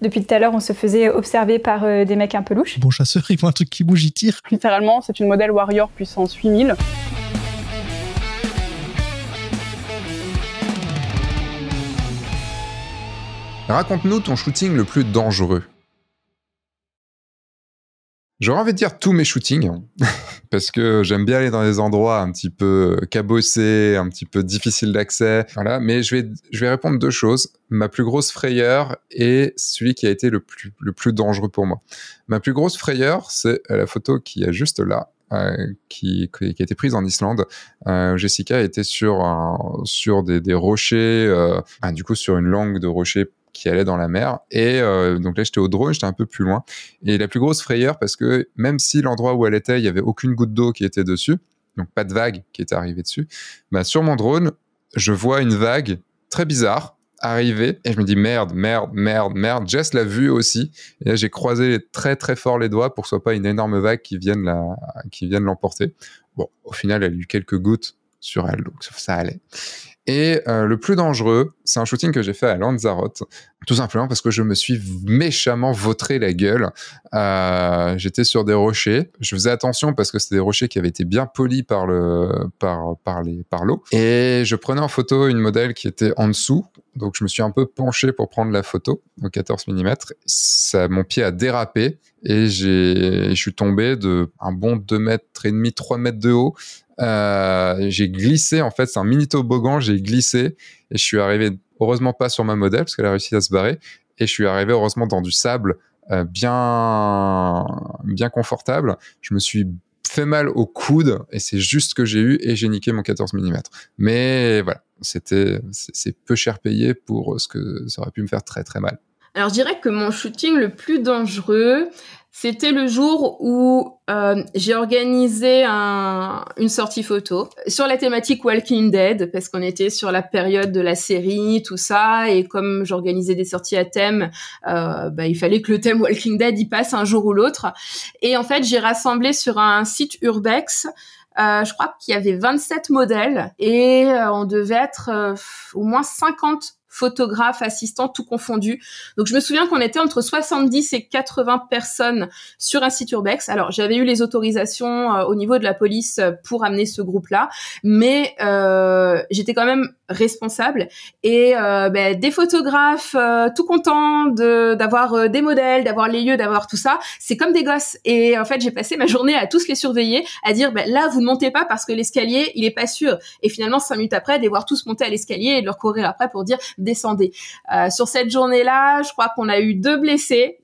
Depuis tout à l'heure, on se faisait observer par des mecs un peu louches. Bon chasseur, il voit un truc qui bouge, il tire. Littéralement, c'est une modèle Warrior puissance 8000. Raconte-nous ton shooting le plus dangereux. J'aurais envie de dire tous mes shootings, parce que j'aime bien aller dans des endroits un petit peu cabossés, un petit peu difficiles d'accès. Voilà. Mais je vais répondre deux choses. Ma plus grosse frayeur et celui qui a été le plus dangereux pour moi. Ma plus grosse frayeur, c'est la photo qui est juste là. Qui a été prise en Islande. Jessica était sur des rochers, du coup sur une langue de rochers qui allait dans la mer. Et donc là, j'étais au drone, j'étais un peu plus loin. Et la plus grosse frayeur, parce que même si l'endroit où elle était, il n'y avait aucune goutte d'eau qui était dessus, donc pas de vague qui était arrivée dessus, bah, sur mon drone, je vois une vague très bizarre arriver et je me dis merde. Jess l'a vu aussi. Et là, j'ai croisé très très fort les doigts pour que ce soit pas une énorme vague qui vienne l'emporter. Bon, au final, elle a eu quelques gouttes sur elle, donc ça allait. Et le plus dangereux, c'est un shooting que j'ai fait à Lanzarote, tout simplement parce que je me suis méchamment vautré la gueule. J'étais sur des rochers, je faisais attention parce que c'était des rochers qui avaient été bien polis par l'eau, et je prenais en photo une modèle qui était en dessous, donc je me suis un peu penché pour prendre la photo au 14 mm. Mon pied a dérapé et je suis tombé de un bon 2,5 mètres, 3 mètres de haut. J'ai glissé, en fait, c'est un mini toboggan, j'ai glissé et je suis arrivé, heureusement pas sur ma modèle parce qu'elle a réussi à se barrer, et je suis arrivé heureusement dans du sable bien confortable. Je me suis fait mal au coude et c'est juste ce que j'ai eu, et j'ai niqué mon 14 mm. Mais voilà, c'est peu cher payé pour ce que ça aurait pu me faire très très mal. Alors je dirais que mon shooting le plus dangereux, c'était le jour où j'ai organisé une sortie photo sur la thématique Walking Dead, parce qu'on était sur la période de la série, tout ça, et comme j'organisais des sorties à thème, il fallait que le thème Walking Dead y passe un jour ou l'autre. Et en fait, j'ai rassemblé sur un site Urbex, je crois qu'il y avait 27 modèles, et on devait être au moins 50 photographes, assistants, tout confondu. Donc, je me souviens qu'on était entre 70 et 80 personnes sur un site Urbex. Alors, j'avais eu les autorisations au niveau de la police pour amener ce groupe-là, mais j'étais quand même responsable. Et des photographes tout contents d'avoir des modèles, d'avoir les lieux, d'avoir tout ça, c'est comme des gosses. Et en fait, j'ai passé ma journée à tous les surveiller, à dire là, vous ne montez pas parce que l'escalier, il est pas sûr. Et finalement, 5 minutes après, de les voir tous monter à l'escalier et de leur courir après pour dire descendez. Sur cette journée-là, je crois qu'on a eu 2 blessés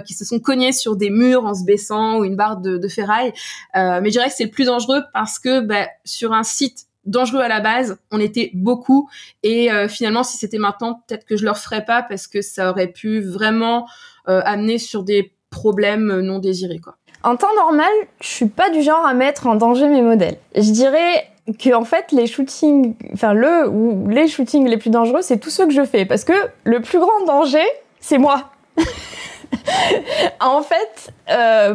qui se sont cognés sur des murs en se baissant, ou une barre de ferraille. Mais je dirais que c'est le plus dangereux parce que sur un site dangereux à la base, on était beaucoup, et finalement, si c'était maintenant, peut-être que je le referais pas parce que ça aurait pu vraiment amener sur des problèmes non désirés, quoi. En temps normal, je suis pas du genre à mettre en danger mes modèles. Je dirais que en fait les shootings les plus dangereux, c'est tous ceux que je fais, parce que le plus grand danger, c'est moi. En fait,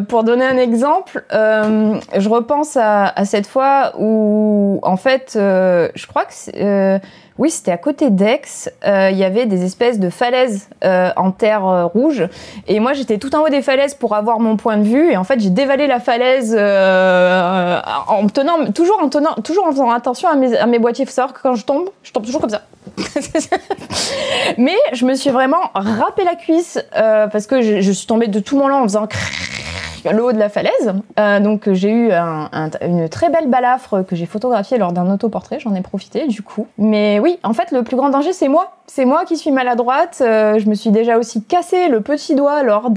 pour donner un exemple, je repense à cette fois où, en fait, je crois que oui, c'était à côté d'Aix. Il y avait des espèces de falaises en terre rouge, et moi j'étais tout en haut des falaises pour avoir mon point de vue, et en fait j'ai dévalé la falaise toujours en faisant attention à mes boîtiers. Il faut savoir que quand je tombe toujours comme ça. Mais je me suis vraiment râpé la cuisse parce que je suis tombée de tout mon long en faisant le haut de la falaise. Donc j'ai eu une très belle balafre que j'ai photographiée lors d'un autoportrait, j'en ai profité du coup. Mais oui, en fait le plus grand danger c'est moi. C'est moi qui suis maladroite. Je me suis déjà aussi cassé le petit doigt lors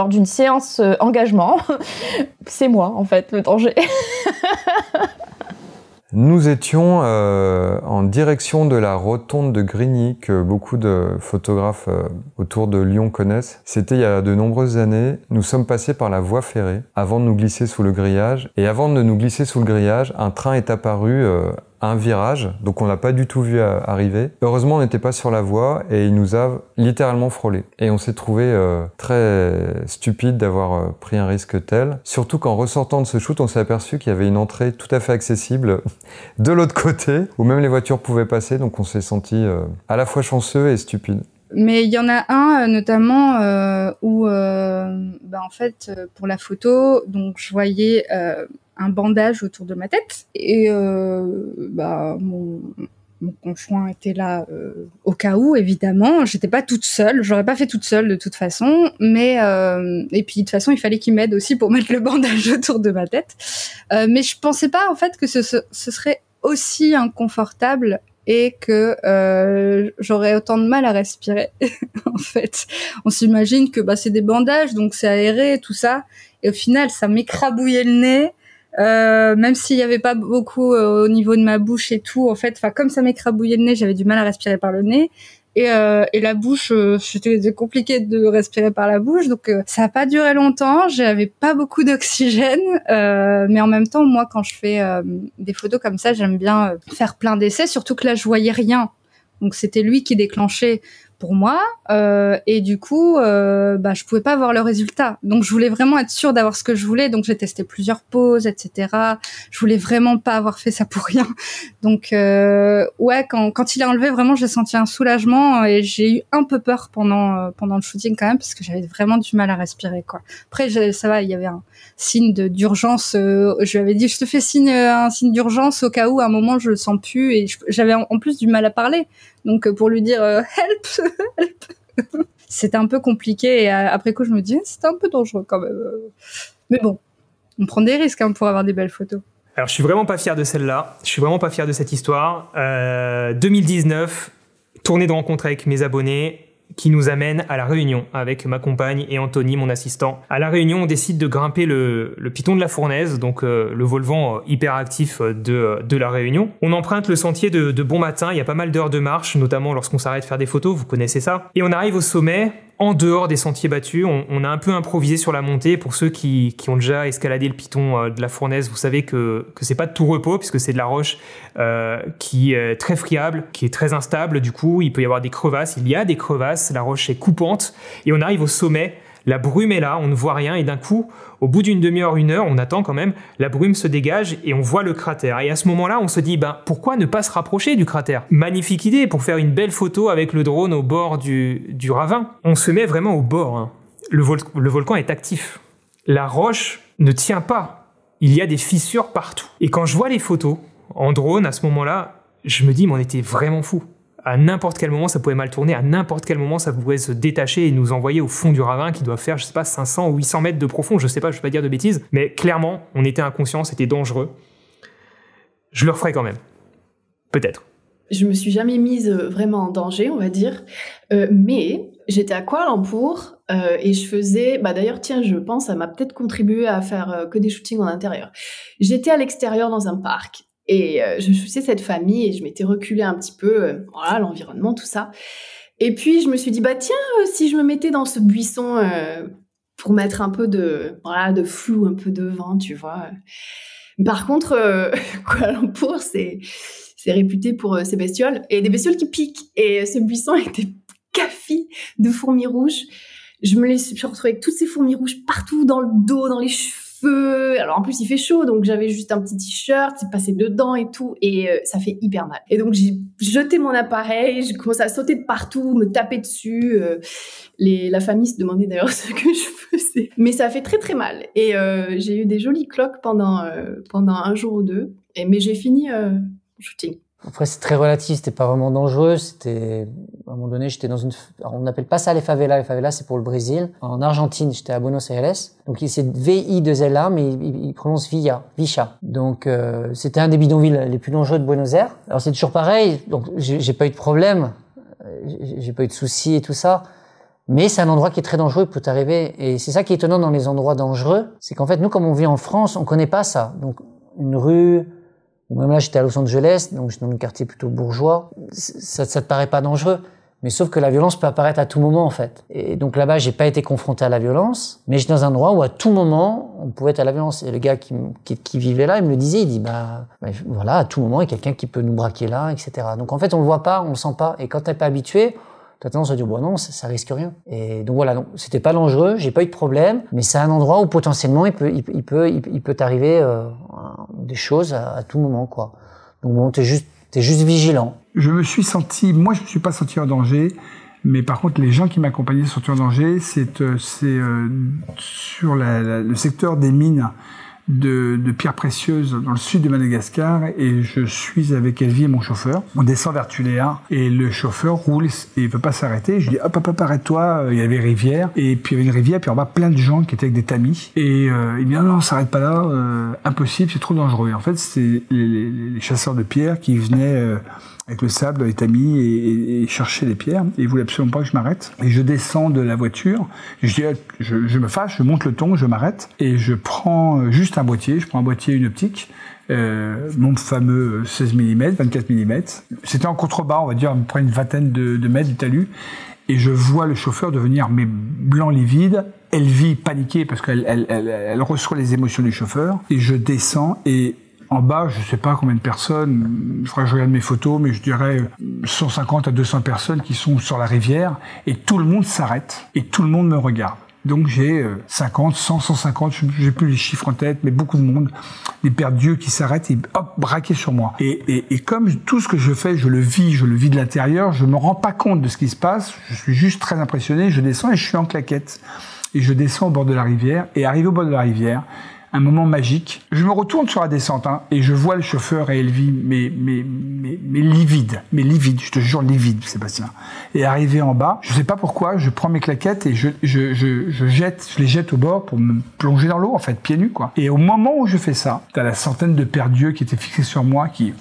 d'une séance engagement. C'est moi en fait le danger. Nous étions en direction de la rotonde de Grigny, que beaucoup de photographes autour de Lyon connaissent. C'était il y a de nombreuses années. Nous sommes passés par la voie ferrée avant de nous glisser sous le grillage. Et avant de nous glisser sous le grillage, un train est apparu à un virage, donc on l'a pas du tout vu arriver. Heureusement, on n'était pas sur la voie et il nous a littéralement frôlé. Et on s'est trouvé très stupide d'avoir pris un risque tel. Surtout qu'en ressortant de ce shoot, on s'est aperçu qu'il y avait une entrée tout à fait accessible de l'autre côté, où même les voitures pouvaient passer, donc on s'est senti à la fois chanceux et stupide. Mais il y en a un notamment où en fait pour la photo, donc je voyais un bandage autour de ma tête et mon conjoint était là au cas où, évidemment. J'étais pas toute seule, j'aurais pas fait toute seule de toute façon, mais et puis de toute façon il fallait qu'il m'aide aussi pour mettre le bandage autour de ma tête. Mais je pensais pas en fait que ce serait aussi inconfortable et que j'aurais autant de mal à respirer. En fait, on s'imagine que c'est des bandages, donc c'est aéré, tout ça, et au final ça m'écrabouillait le nez. Même s'il y avait pas beaucoup au niveau de ma bouche et tout, en fait, comme ça m'écrabouillait le nez, j'avais du mal à respirer par le nez. Et la bouche, c'était compliqué de respirer par la bouche, donc ça a pas duré longtemps. J'avais pas beaucoup d'oxygène, mais en même temps, moi, quand je fais des photos comme ça, j'aime bien faire plein d'essais. Surtout que là, je voyais rien, donc c'était lui qui déclenchait pour moi, et du coup, je pouvais pas voir le résultat. Donc, je voulais vraiment être sûre d'avoir ce que je voulais. Donc, j'ai testé plusieurs poses, etc. Je voulais vraiment pas avoir fait ça pour rien. Donc, quand il a enlevé, vraiment, j'ai senti un soulagement et j'ai eu un peu peur pendant le shooting quand même parce que j'avais vraiment du mal à respirer, quoi. Après, ça va, il y avait un signe d'urgence. Je lui avais dit, je te fais un signe d'urgence au cas où à un moment je le sens plus et j'avais en plus du mal à parler. Donc pour lui dire help, help. C'était un peu compliqué et après coup je me dis c'était un peu dangereux quand même. Mais bon, on prend des risques pour avoir des belles photos. Alors je suis vraiment pas fier de celle-là. Je suis vraiment pas fier de cette histoire. 2019, tournée de rencontre avec mes abonnés qui nous amène à La Réunion avec ma compagne et Anthony, mon assistant. À La Réunion, on décide de grimper le piton de la Fournaise, donc le vol-vent hyper actif de La Réunion. On emprunte le sentier de bon matin, il y a pas mal d'heures de marche, notamment lorsqu'on s'arrête faire des photos, vous connaissez ça. Et on arrive au sommet, en dehors des sentiers battus, on a un peu improvisé sur la montée. Pour ceux qui ont déjà escaladé le piton de la Fournaise, vous savez que c'est pas de tout repos, puisque c'est de la roche qui est très friable, qui est très instable. Du coup, il peut y avoir des crevasses, il y a des crevasses, la roche est coupante, et on arrive au sommet, la brume est là, on ne voit rien, et d'un coup, au bout d'une demi-heure, une heure, on attend quand même, la brume se dégage et on voit le cratère. Et à ce moment-là, on se dit, pourquoi ne pas se rapprocher du cratère? Magnifique idée pour faire une belle photo avec le drone au bord du ravin. On se met vraiment au bord, hein. Le volcan est actif. La roche ne tient pas. Il y a des fissures partout. Et quand je vois les photos en drone, à ce moment-là, je me dis, mais on était vraiment fous. À n'importe quel moment, ça pouvait mal tourner. À n'importe quel moment, ça pouvait se détacher et nous envoyer au fond du ravin qui doit faire, 500 ou 800 mètres de profond. Je sais pas dire de bêtises. Mais clairement, on était inconscients, c'était dangereux. Je le referai quand même. Peut-être. Je me suis jamais mise vraiment en danger, on va dire. Mais j'étais à Kuala Lumpur et je faisais... d'ailleurs, tiens, je pense, ça m'a peut-être contribué à faire que des shootings en intérieur. J'étais à l'extérieur dans un parc. Et je shootais cette famille et je m'étais reculée un petit peu, l'environnement, tout ça. Et puis, je me suis dit, si je me mettais dans ce buisson pour mettre un peu de flou, un peu de vent, tu vois. Par contre, Kuala Lumpur, c'est réputé pour ses bestioles et des bestioles qui piquent. Et ce buisson était café de fourmis rouges. Je me suis retrouvée avec toutes ces fourmis rouges partout, dans le dos, dans les cheveux. Alors en plus il fait chaud, donc j'avais juste un petit t-shirt, c'est passé dedans et tout, et ça fait hyper mal. Et donc j'ai jeté mon appareil, j'ai commencé à sauter de partout, me taper dessus. La famille se demandait d'ailleurs ce que je faisais, mais ça fait très très mal. Et j'ai eu des jolies cloques pendant un jour ou deux, mais j'ai fini le shooting. Après, c'est très relatif, c'était pas vraiment dangereux, c'était, à un moment donné, j'étais dans on n'appelle pas ça les favelas, c'est pour le Brésil. En Argentine, j'étais à Buenos Aires. Donc, c'est VI2LA, mais il prononce Vicha. Donc, c'était un des bidonvilles les plus dangereux de Buenos Aires. Alors, c'est toujours pareil, donc, j'ai pas eu de problème, j'ai pas eu de soucis et tout ça. Mais c'est un endroit qui est très dangereux pour t'arriver. Et c'est ça qui est étonnant dans les endroits dangereux, c'est qu'en fait, nous, comme on vit en France, on connaît pas ça. Donc, une rue, même là, j'étais à Los Angeles, donc j'étais dans un quartier plutôt bourgeois. Ça te paraît pas dangereux. Mais sauf que la violence peut apparaître à tout moment, en fait. Et donc là-bas, j'ai pas été confronté à la violence, mais j'étais dans un endroit où à tout moment, on pouvait être à la violence. Et le gars qui vivait là, il me le disait, il dit, voilà, à tout moment, il y a quelqu'un qui peut nous braquer là, etc. Donc en fait, on le voit pas, on le sent pas. Et quand t'es pas habitué, t'as tendance à dire, non, ça risque rien. Et donc voilà, donc c'était pas dangereux, j'ai pas eu de problème, mais c'est un endroit où potentiellement il peut t'arriver des choses à tout moment, quoi. Donc bon, t'es juste vigilant. Je me suis pas senti en danger. Mais par contre, les gens qui m'accompagnaient sur Tour d'Angers, c'est sur le secteur des mines de pierres précieuses dans le sud de Madagascar, et je suis avec Elvie et mon chauffeur. On descend vers Tuléar et le chauffeur roule et il veut pas s'arrêter. Je dis hop, arrête-toi. Il y avait rivière, et puis il y avait une rivière, puis on voit plein de gens qui étaient avec des tamis, et il me dit non, s'arrête pas là, impossible, c'est trop dangereux. Et en fait, c'est les chasseurs de pierres qui venaient avec le sable, les tamis, et chercher les pierres. Et ils voulaient absolument pas que je m'arrête. Et je descends de la voiture. Et je dis, je me fâche, je monte le ton, je m'arrête. Et je prends juste un boîtier. Je prends un boîtier, une optique. Mon fameux 16 mm, 24 mm. C'était en contrebas, on va dire, à peu près une vingtaine de mètres du talus. Et je vois le chauffeur devenir blanc livide. Elvie paniquée parce qu'elle reçoit les émotions du chauffeur. Et je descends, et en bas, je sais pas combien de personnes, il faudrait que je regarde mes photos, mais je dirais 150 à 200 personnes qui sont sur la rivière, et tout le monde s'arrête, et tout le monde me regarde. Donc j'ai 50, 100, 150, j'ai plus les chiffres en tête, mais beaucoup de monde, des paires d'yeux qui s'arrêtent et hop, braqués sur moi. Et comme tout ce que je fais, je le vis de l'intérieur, je me rends pas compte de ce qui se passe, je suis juste très impressionné, je descends et je suis en claquette. Et je descends au bord de la rivière, et arrivé au bord de la rivière, un moment magique. Je me retourne sur la descente, et je vois le chauffeur et Elvie, mais livide, je te jure livide, Sébastien. Et arrivé en bas, je sais pas pourquoi, je prends mes claquettes et je les jette au bord pour me plonger dans l'eau, en fait, pieds nus, quoi. Et au moment où je fais ça, t'as la centaine de paires d'yeux qui étaient fixés sur moi qui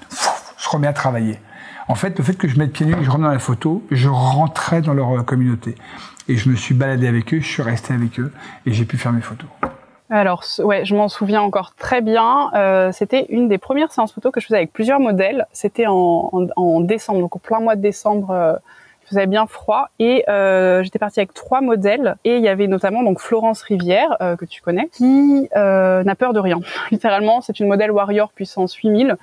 se remet à travailler. En fait, le fait que je mette pieds nus et que je rentre dans la photo, je rentrais dans leur communauté. Et je me suis baladé avec eux, je suis resté avec eux, et j'ai pu faire mes photos. Alors, ouais, je m'en souviens encore très bien. C'était une des premières séances photos que je faisais avec plusieurs modèles. C'était en décembre, donc au plein mois de décembre, il faisait bien froid. Et j'étais partie avec 3 modèles. Et il y avait notamment donc Florence Rivière, que tu connais, qui n'a peur de rien. Littéralement, c'est une modèle warrior puissance 8000.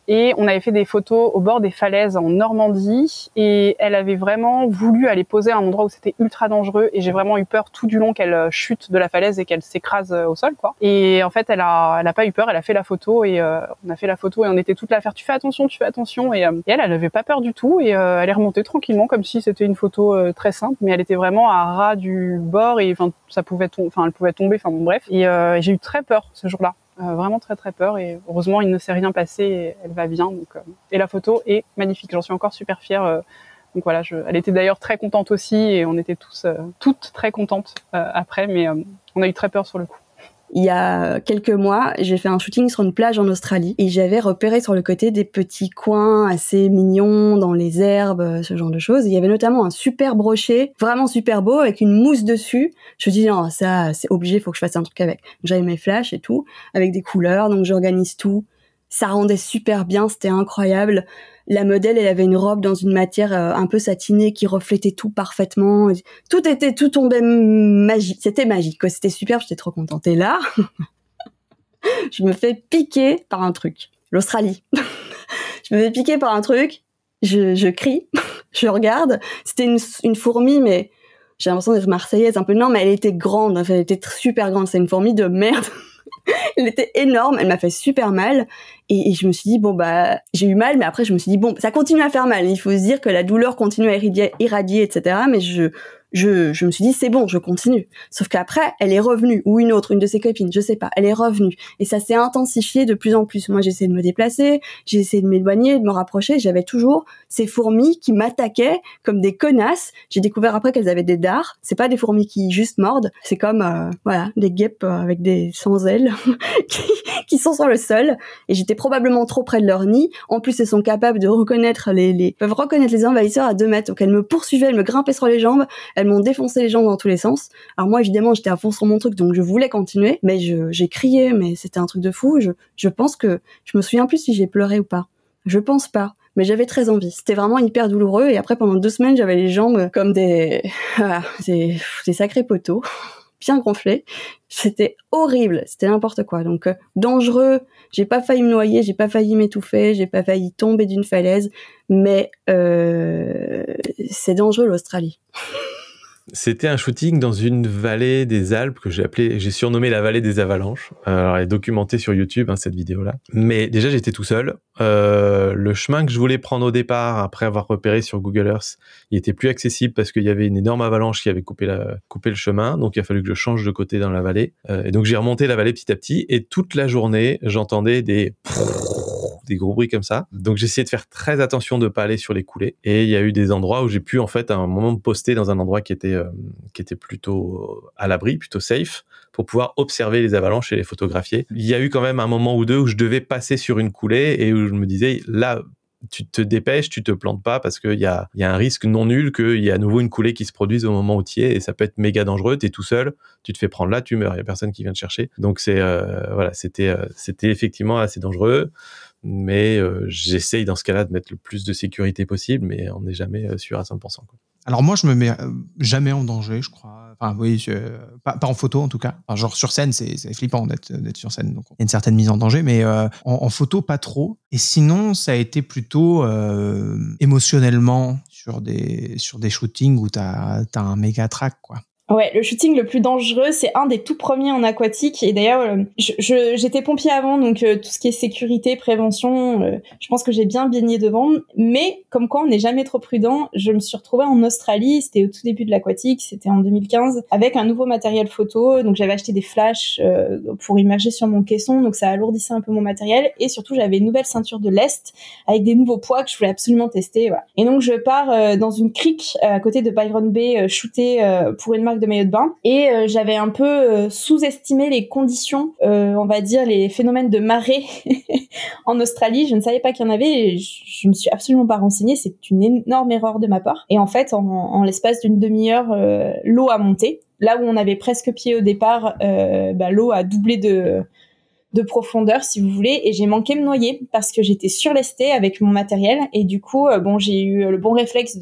Et on avait fait des photos au bord des falaises en Normandie, et elle avait vraiment voulu aller poser à un endroit où c'était ultra dangereux, et j'ai vraiment eu peur tout du long qu'elle chute de la falaise et qu'elle s'écrase au sol, quoi. Et en fait, elle a pas eu peur, elle a fait la photo, et on a fait la photo, et on était toutes là à faire tu fais attention, et elle avait pas peur du tout, et elle est remontée tranquillement comme si c'était une photo très simple, mais elle était vraiment à ras du bord, et enfin elle pouvait tomber, enfin bon, bref. Et j'ai eu très peur ce jour-là. Vraiment très très peur, et heureusement il ne s'est rien passé et elle va bien, donc et la photo est magnifique, j'en suis encore super fière, donc voilà, elle était d'ailleurs très contente aussi, et on était toutes très contentes après, mais on a eu très peur sur le coup. Il y a quelques mois, j'ai fait un shooting sur une plage en Australie, et j'avais repéré sur le côté des petits coins assez mignons dans les herbes, ce genre de choses. Il y avait notamment un super brochet, vraiment super beau, avec une mousse dessus. Je me dis non, ça c'est obligé, faut que je fasse un truc avec. J'avais mes flashs et tout, avec des couleurs, donc j'organise tout. Ça rendait super bien, c'était incroyable. La modèle, elle avait une robe dans une matière un peu satinée qui reflétait tout parfaitement. Tout tombait magique. C'était magique, quoi. C'était super, j'étais trop contente. Et là, je me fais piquer par un truc. L'Australie. Je me fais piquer par un truc. Je crie. Je regarde. C'était une fourmi, mais j'ai l'impression d'être marseillaise un peu. Non, mais elle était grande. Elle était super grande. C'est une fourmi de merde. Elle était énorme, elle m'a fait super mal, et je me suis dit bon bah j'ai eu mal, mais après je me suis dit bon ça continue à faire mal, il faut se dire que la douleur continue à irradier, etc. Mais je me suis dit c'est bon, je continue. Sauf qu'après elle est revenue, ou une de ses copines, je sais pas, elle est revenue, et ça s'est intensifié de plus en plus. Moi j'ai essayé de me déplacer, j'ai essayé de m'éloigner, de me rapprocher, j'avais toujours ces fourmis qui m'attaquaient comme des connasses. J'ai découvert après qu'elles avaient des dards, c'est pas des fourmis qui juste mordent, c'est comme voilà des guêpes avec des sans ailes qui sont sur le sol, et j'étais probablement trop près de leur nid. En plus elles sont capables de reconnaître peuvent reconnaître les envahisseurs à 2 mètres, donc elles me poursuivaient, elles me grimpaient sur les jambes, elles m'ont défoncé les jambes dans tous les sens. Alors moi évidemment j'étais à fond sur mon truc, donc je voulais continuer, mais j'ai crié, mais c'était un truc de fou. Je pense que je me souviens plus si j'ai pleuré ou pas, je pense pas, mais j'avais très envie. C'était vraiment hyper douloureux, et après pendant 2 semaines j'avais les jambes comme des sacrés poteaux bien gonflés. C'était horrible, c'était n'importe quoi. Donc dangereux, j'ai pas failli me noyer, j'ai pas failli m'étouffer, j'ai pas failli tomber d'une falaise, mais c'est dangereux l'Australie. C'était un shooting dans une vallée des Alpes que j'ai surnommé la vallée des avalanches. Alors, elle est documentée sur YouTube, cette vidéo-là. Mais déjà, j'étais tout seul. Le chemin que je voulais prendre au départ, après avoir repéré sur Google Earth, il était plus accessible parce qu'il y avait une énorme avalanche qui avait coupé le chemin. Donc, il a fallu que je change de côté dans la vallée. Et donc, j'ai remonté la vallée petit à petit. Et toute la journée, j'entendais des gros bruits comme ça. Donc, j'ai essayé de faire très attention de pas aller sur les coulées. Et il y a eu des endroits où j'ai pu, en fait, à un moment me poster dans un endroit qui était plutôt à l'abri, plutôt safe, pour pouvoir observer les avalanches et les photographier. Il y a eu quand même un moment ou deux où je devais passer sur une coulée et où je me disais, là, tu te dépêches, tu te plantes pas parce qu'il y a un risque non nul qu'il y ait à nouveau une coulée qui se produise au moment où tu y es et ça peut être méga dangereux. T'es tout seul, tu te fais prendre là, tu meurs. Il y a personne qui vient te chercher. Donc c'était effectivement assez dangereux. Mais j'essaye dans ce cas-là de mettre le plus de sécurité possible, mais on n'est jamais sûr à 100%. Quoi. Alors moi, je me mets jamais en danger, je crois. Enfin, oui, pas en photo en tout cas. Enfin, genre sur scène, c'est flippant d'être sur scène, donc il y a une certaine mise en danger, mais en photo, pas trop. Et sinon, ça a été plutôt émotionnellement sur des shootings où t'as un méga track, quoi. Ouais, le shooting le plus dangereux, c'est un des tout premiers en aquatique. Et d'ailleurs, j'étais pompier avant, donc tout ce qui est sécurité, prévention, je pense que j'ai bien baigné devant. Mais comme quoi, on n'est jamais trop prudent. Je me suis retrouvée en Australie, c'était au tout début de l'aquatique, c'était en 2015, avec un nouveau matériel photo. Donc j'avais acheté des flashs pour immerger sur mon caisson, donc ça alourdissait un peu mon matériel. Et surtout, j'avais une nouvelle ceinture de lest avec des nouveaux poids que je voulais absolument tester. Voilà. Et donc je pars dans une crique à côté de Byron Bay, shooter pour une marque de maillot de bain, et j'avais un peu sous-estimé les conditions, on va dire les phénomènes de marée en Australie. Je ne savais pas qu'il y en avait et je me suis absolument pas renseignée. C'est une énorme erreur de ma part. Et en fait, en l'espace d'une demi-heure, l'eau a monté. Là où on avait presque pied au départ, l'eau a doublé de profondeur, si vous voulez, et j'ai manqué me noyer parce que j'étais surlestée avec mon matériel. Et du coup, j'ai eu le bon réflexe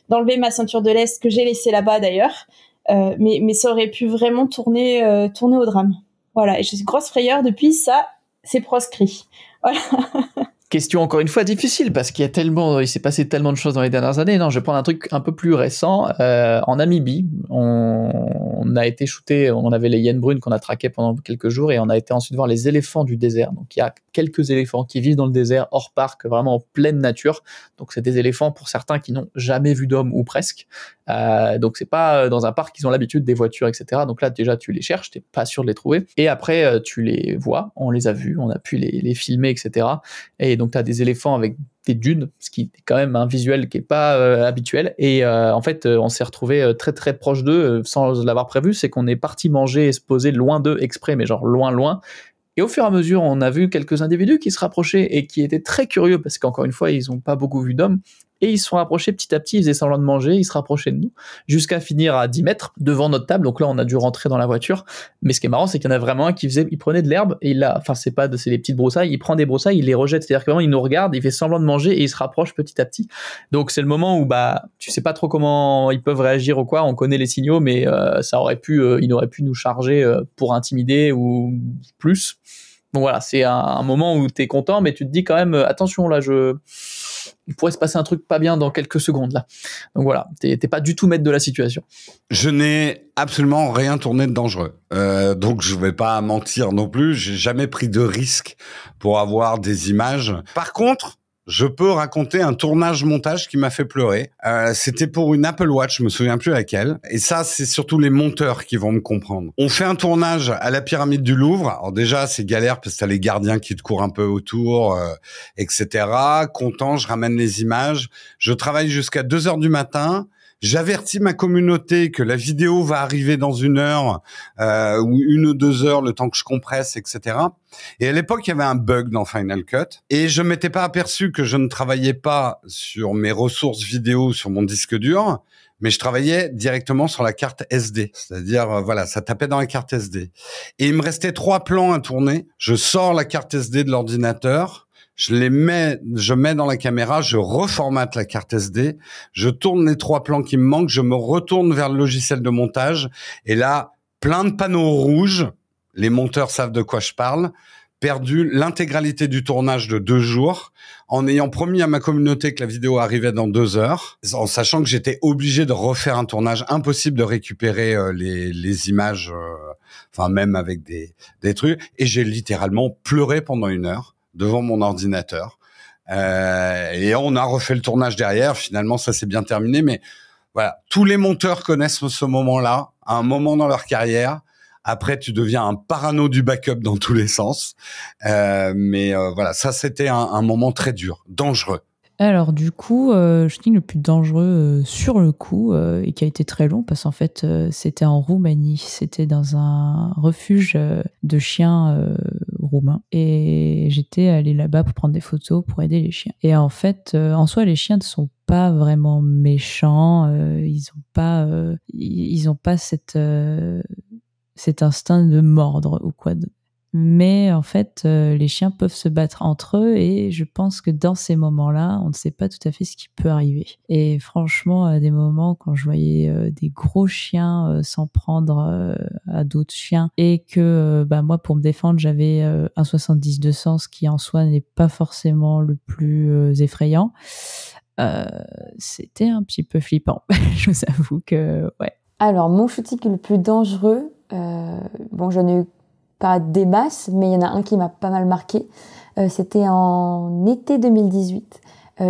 d'enlever ma ceinture de lest que j'ai laissée là-bas d'ailleurs. Mais ça aurait pu vraiment tourner au drame. Voilà, et j'ai une grosse frayeur depuis ça, c'est proscrit. Voilà. Question encore une fois difficile parce qu'il s'est passé tellement de choses dans les dernières années. Non, je vais prendre un truc un peu plus récent. En Namibie, on a été shooté, on avait les hyènes brunes qu'on a traquées pendant quelques jours et on a été ensuite voir les éléphants du désert. Donc il y a quelques éléphants qui vivent dans le désert hors parc, vraiment en pleine nature. Donc c'est des éléphants pour certains qui n'ont jamais vu d'homme ou presque. Donc c'est pas dans un parc qu'ils ont l'habitude des voitures, etc. Donc là déjà tu les cherches, t'es pas sûr de les trouver. Et après tu les vois, on les a vus, on a pu les filmer, etc. Et donc tu as des éléphants avec des dunes, ce qui est quand même un visuel qui est pas habituel. Et en fait, on s'est retrouvé très très proche d'eux sans l'avoir prévu. C'est qu'on est parti manger et se poser loin d'eux exprès, mais genre loin. Et au fur et à mesure, on a vu quelques individus qui se rapprochaient et qui étaient très curieux parce qu'encore une fois, ils n'ont pas beaucoup vu d'hommes. Et ils se sont rapprochés petit à petit, ils faisaient semblant de manger, ils se rapprochaient de nous, jusqu'à finir à 10 mètres devant notre table. Donc là, on a dû rentrer dans la voiture. Mais ce qui est marrant, c'est qu'il y en a vraiment un il prenait de l'herbe, et c'est des petites broussailles, il prend des broussailles, il les rejette. C'est-à-dire que vraiment, il nous regarde, il fait semblant de manger, et il se rapproche petit à petit. Donc c'est le moment où, tu sais pas trop comment ils peuvent réagir ou quoi, on connaît les signaux, mais il aurait pu nous charger pour intimider ou plus. Donc voilà, c'est un moment où t'es content, mais tu te dis quand même, attention, là, il pourrait se passer un truc pas bien dans quelques secondes, là. Donc voilà, t'es pas du tout maître de la situation. Je n'ai absolument rien tourné de dangereux. Donc je vais pas mentir non plus, j'ai jamais pris de risque pour avoir des images. Par contre, je peux raconter un tournage-montage qui m'a fait pleurer. C'était pour une Apple Watch, je me souviens plus laquelle. Et ça, c'est surtout les monteurs qui vont me comprendre. On fait un tournage à la pyramide du Louvre. Alors déjà, c'est galère parce que t'as les gardiens qui te courent un peu autour, etc. Content, je ramène les images. Je travaille jusqu'à 2h du matin. J'avertis ma communauté que la vidéo va arriver dans 1 heure ou 1 ou 2 heures, le temps que je compresse, etc. Et à l'époque, il y avait un bug dans Final Cut et je m'étais pas aperçu que je ne travaillais pas sur mes ressources vidéo sur mon disque dur, mais je travaillais directement sur la carte SD. C'est-à-dire, ça tapait dans la carte SD. Et il me restait 3 plans à tourner. Je sors la carte SD de l'ordinateur. Je mets dans la caméra, je reformate la carte SD, je tourne les 3 plans qui me manquent, je me retourne vers le logiciel de montage, et là, plein de panneaux rouges, les monteurs savent de quoi je parle, perdu l'intégralité du tournage de 2 jours en ayant promis à ma communauté que la vidéo arrivait dans 2 heures, en sachant que j'étais obligé de refaire un tournage, impossible de récupérer les images, enfin même avec des trucs. Et j'ai littéralement pleuré pendant 1 heure devant mon ordinateur. Et on a refait le tournage derrière. Finalement, ça s'est bien terminé. Mais voilà, tous les monteurs connaissent ce moment-là, à un moment dans leur carrière. Après, tu deviens un parano du backup dans tous les sens. Mais voilà, ça, c'était un moment très dur, dangereux. Alors du coup, le shooting le plus dangereux sur le coup et qui a été très long parce qu'en fait c'était en Roumanie, c'était dans un refuge de chiens roumains et j'étais allée là-bas pour prendre des photos pour aider les chiens. Et en fait, en soi, les chiens ne sont pas vraiment méchants, ils ont pas cet instinct de mordre ou quoi. Mais en fait, les chiens peuvent se battre entre eux et je pense que dans ces moments-là, on ne sait pas tout à fait ce qui peut arriver. Et franchement, à des moments, quand je voyais des gros chiens s'en prendre à d'autres chiens et que moi, pour me défendre, j'avais un 70-200, ce qui en soi n'est pas forcément le plus effrayant, c'était un petit peu flippant. Je vous avoue que, ouais. Alors, mon shooting le plus dangereux, j'en ai eu pas des masses, mais il y en a un qui m'a pas mal marqué. C'était en été 2018.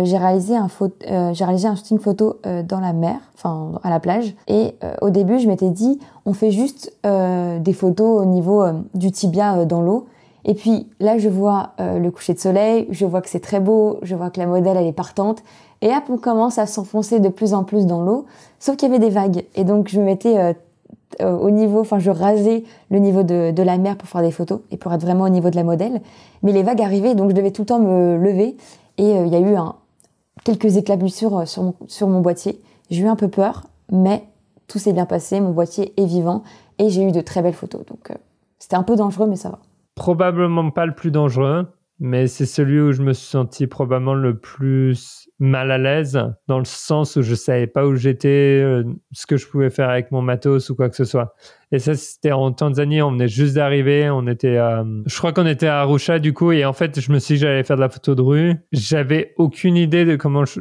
J'ai réalisé un shooting photo dans la mer, enfin à la plage. Et au début, je m'étais dit, on fait juste des photos au niveau du tibia dans l'eau. Et puis là, je vois le coucher de soleil, je vois que c'est très beau, je vois que la modèle elle est partante. Et hop, on commence à s'enfoncer de plus en plus dans l'eau. Sauf qu'il y avait des vagues. Et donc je me mettais au niveau, je rasais le niveau de la mer pour faire des photos et pour être vraiment au niveau de la modèle. Mais les vagues arrivaient, donc je devais tout le temps me lever. Et il y a eu quelques éclaboussures sur mon boîtier. J'ai eu un peu peur, mais tout s'est bien passé. Mon boîtier est vivant et j'ai eu de très belles photos. Donc c'était un peu dangereux, mais ça va. Probablement pas le plus dangereux, mais c'est celui où je me suis senti probablement le plus mal à l'aise, dans le sens où je savais pas où j'étais, ce que je pouvais faire avec mon matos ou quoi que ce soit. Et ça, c'était en Tanzanie, on venait juste d'arriver, je crois qu'on était à Arusha du coup, et en fait, je me suis dit que j'allais faire de la photo de rue. J'avais aucune idée de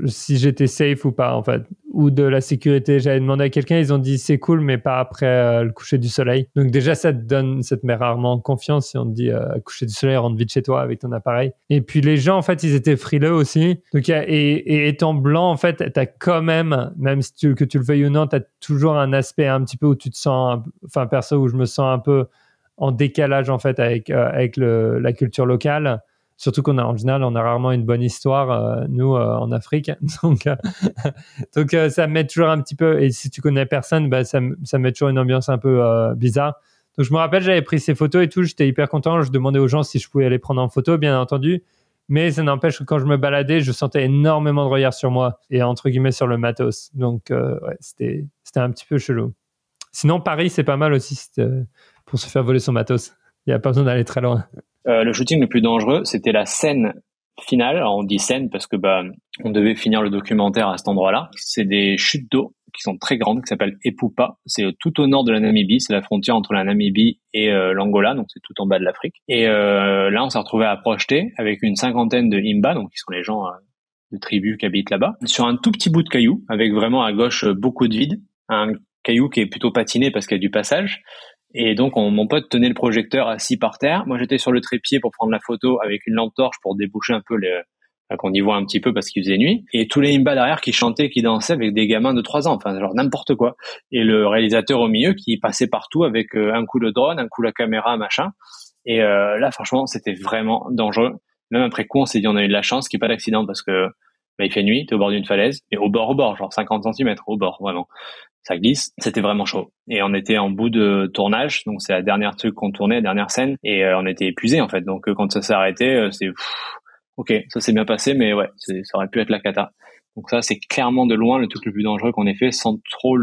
si j'étais safe ou pas, en fait, ou de la sécurité. J'avais demandé à quelqu'un, ils ont dit c'est cool, mais pas après le coucher du soleil. Donc déjà, ça te met rarement confiance si on te dit coucher du soleil, rentre vite chez toi avec ton appareil. Et puis les gens, en fait, ils étaient frileux aussi. Donc et étant blanc, en fait, t'as quand même que tu le veuilles ou non, t'as toujours un aspect un petit peu où tu te sens, perso, où je me sens un peu en décalage en fait avec la culture locale. Surtout en général, on a rarement une bonne histoire, nous, en Afrique. Donc ça me met toujours un petit peu, et si tu connais personne, ça me met toujours une ambiance un peu bizarre. Donc je me rappelle, j'avais pris ces photos et tout, j'étais hyper content. Je demandais aux gens si je pouvais les prendre en photo, bien entendu. Mais ça n'empêche que quand je me baladais, je sentais énormément de regard sur moi et entre guillemets sur le matos. Donc ouais, c'était un petit peu chelou. Sinon, Paris, c'est pas mal aussi pour se faire voler son matos. Il n'y a pas besoin d'aller très loin. Le shooting le plus dangereux, c'était la scène finale. Alors, on dit scène parce que on devait finir le documentaire à cet endroit-là. C'est des chutes d'eau qui sont très grandes, qui s'appellent Epupa. C'est tout au nord de la Namibie. C'est la frontière entre la Namibie et l'Angola, donc c'est tout en bas de l'Afrique. Et là, on s'est retrouvé à projeter avec une 50aine de Imba, donc qui sont les gens de tribus qui habitent là-bas, sur un tout petit bout de caillou, avec vraiment à gauche beaucoup de vide. Un caillou qui est plutôt patiné parce qu'il y a du passage. Et donc, mon pote tenait le projecteur assis par terre. Moi, j'étais sur le trépied pour prendre la photo avec une lampe torche pour déboucher un peu qu'on y voit un petit peu parce qu'il faisait nuit. Et tous les Imba derrière qui chantaient, qui dansaient avec des gamins de 3 ans. Genre n'importe quoi. Et le réalisateur au milieu qui passait partout avec un coup le drone, un coup la caméra, machin. Et là, franchement, c'était vraiment dangereux. Même après coup, on s'est dit, on a eu de la chance qu'il n'y ait pas d'accident parce que il fait nuit, t'es au bord d'une falaise, et au bord, genre 50 cm, au bord, vraiment. Ça glisse, c'était vraiment chaud. Et on était en bout de tournage, donc c'est la dernière truc qu'on tournait, la dernière scène, et on était épuisés en fait. Donc quand ça s'est arrêté, c'est ok, ça s'est bien passé, mais ouais, ça aurait pu être la cata. Donc ça, c'est clairement de loin le truc le plus dangereux qu'on ait fait, sans trop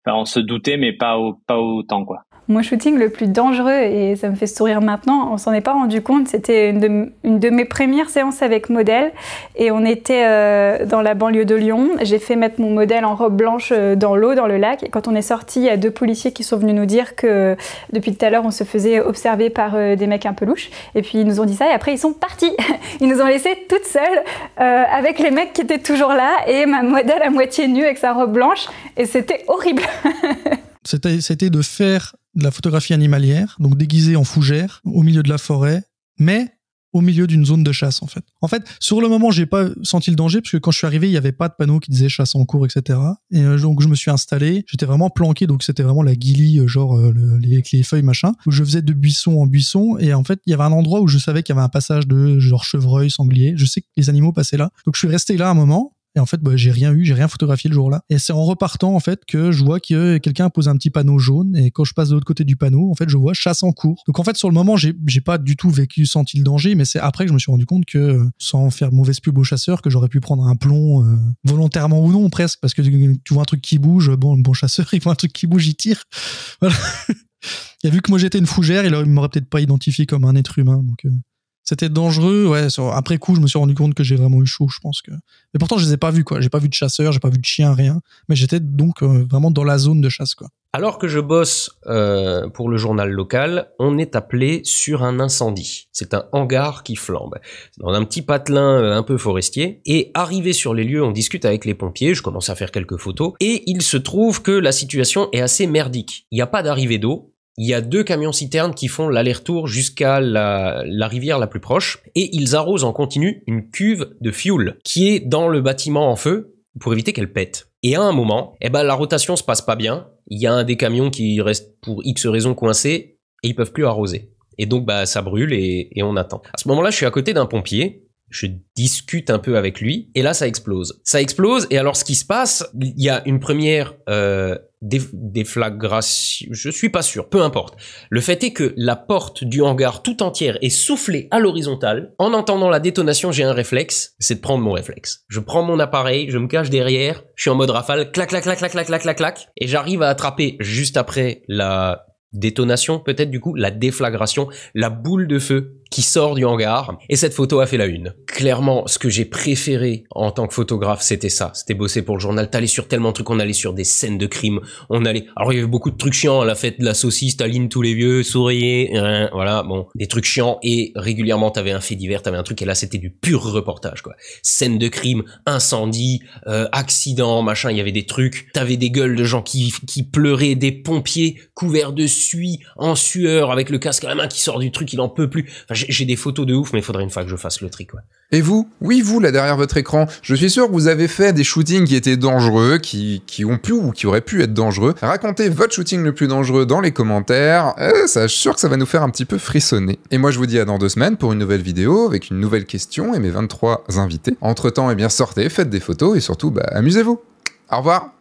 on se doutait, mais pas autant quoi. Mon shooting le plus dangereux, et ça me fait sourire maintenant, on s'en est pas rendu compte, c'était une de mes premières séances avec modèle, et on était dans la banlieue de Lyon. J'ai fait mettre mon modèle en robe blanche dans l'eau, dans le lac, et quand on est sorti, il y a 2 policiers qui sont venus nous dire que depuis tout à l'heure, on se faisait observer par des mecs un peu louches, et puis ils nous ont dit ça, et après ils sont partis. Ils nous ont laissés toutes seules avec les mecs qui étaient toujours là, et ma modèle à moitié nue avec sa robe blanche, et c'était horrible. C'était de faire de la photographie animalière, donc déguisée en fougère, au milieu de la forêt, mais au milieu d'une zone de chasse, en fait. En fait, sur le moment, j'ai pas senti le danger, parce que quand je suis arrivé, il y avait pas de panneau qui disait chasse en cours, etc. Et donc, je me suis installé, j'étais vraiment planqué, donc c'était vraiment la guilie, avec les feuilles, machin, où je faisais de buisson en buisson, et en fait, il y avait un endroit où je savais qu'il y avait un passage de genre chevreuil, sanglier, je sais que les animaux passaient là. Donc, je suis resté là un moment, et en fait, j'ai rien photographié le jour-là. Et c'est en repartant, en fait, que je vois que quelqu'un a posé un petit panneau jaune. Et quand je passe de l'autre côté du panneau, en fait, je vois chasse en cours. Donc, en fait, sur le moment, j'ai pas du tout senti le danger. Mais c'est après que je me suis rendu compte que, sans faire mauvaise pub aux chasseurs, que j'aurais pu prendre un plomb, volontairement ou non, presque. Parce que tu vois un truc qui bouge, bon chasseur, il voit un truc qui bouge, il tire. Voilà. Et vu que moi, j'étais une fougère, il m'aurait peut-être pas identifié comme un être humain. Donc, c'était dangereux, ouais. Après coup, je me suis rendu compte que j'ai vraiment eu chaud, je pense que. Mais pourtant, je les ai pas vus, quoi. J'ai pas vu de chasseurs, j'ai pas vu de chiens, rien. Mais j'étais donc vraiment dans la zone de chasse, quoi. Alors que je bosse pour le journal local, on est appelé sur un incendie. C'est un hangar qui flambe. C'est dans un petit patelin un peu forestier. Et arrivé sur les lieux, on discute avec les pompiers. Je commence à faire quelques photos. Et il se trouve que la situation est assez merdique. Il n'y a pas d'arrivée d'eau. Il y a 2 camions-citernes qui font l'aller-retour jusqu'à la rivière la plus proche, et ils arrosent en continu une cuve de fuel qui est dans le bâtiment en feu pour éviter qu'elle pète. Et à un moment, la rotation se passe pas bien, il y a un des camions qui reste pour X raisons coincé, et ils peuvent plus arroser. Et donc ça brûle et on attend. À ce moment-là, je suis à côté d'un pompier, je discute un peu avec lui, et là ça explose. Ça explose, et alors ce qui se passe, il y a une première déflagration, je suis pas sûr, peu importe. Le fait est que la porte du hangar tout entière est soufflée à l'horizontale. En entendant la détonation, j'ai un réflexe, c'est de prendre mon réflexe. Je prends mon appareil, je me cache derrière, je suis en mode rafale, clac, clac, clac, clac, clac, clac, clac, clac, et j'arrive à attraper juste après la détonation, peut-être du coup, la déflagration, la boule de feu qui sort du hangar, et cette photo a fait la une. Clairement, ce que j'ai préféré en tant que photographe, c'était ça. C'était bosser pour le journal. T'allais sur tellement de trucs, on allait sur des scènes de crime, alors il y avait beaucoup de trucs chiants, à la fête de la saucisse, Staline, tous les vieux, souriez, voilà, bon, des trucs chiants, et régulièrement t'avais un fait divers, t'avais un truc, et là c'était du pur reportage, quoi. Scène de crime, incendie, accident, machin, il y avait des trucs, t'avais des gueules de gens qui pleuraient, des pompiers couverts de suie, en sueur, avec le casque à la main qui sort du truc, il en peut plus. Enfin, j'ai des photos de ouf, mais il faudrait une fois que je fasse le tri, quoi. Et vous? Oui, vous, là, derrière votre écran. Je suis sûr que vous avez fait des shootings qui étaient dangereux, qui ont pu ou qui auraient pu être dangereux. Racontez votre shooting le plus dangereux dans les commentaires. Ça, je suis sûr que ça va nous faire un petit peu frissonner. Et moi, je vous dis à dans 2 semaines pour une nouvelle vidéo, avec une nouvelle question et mes 23 invités. Entre-temps, eh bien, sortez, faites des photos et surtout, amusez-vous. Au revoir.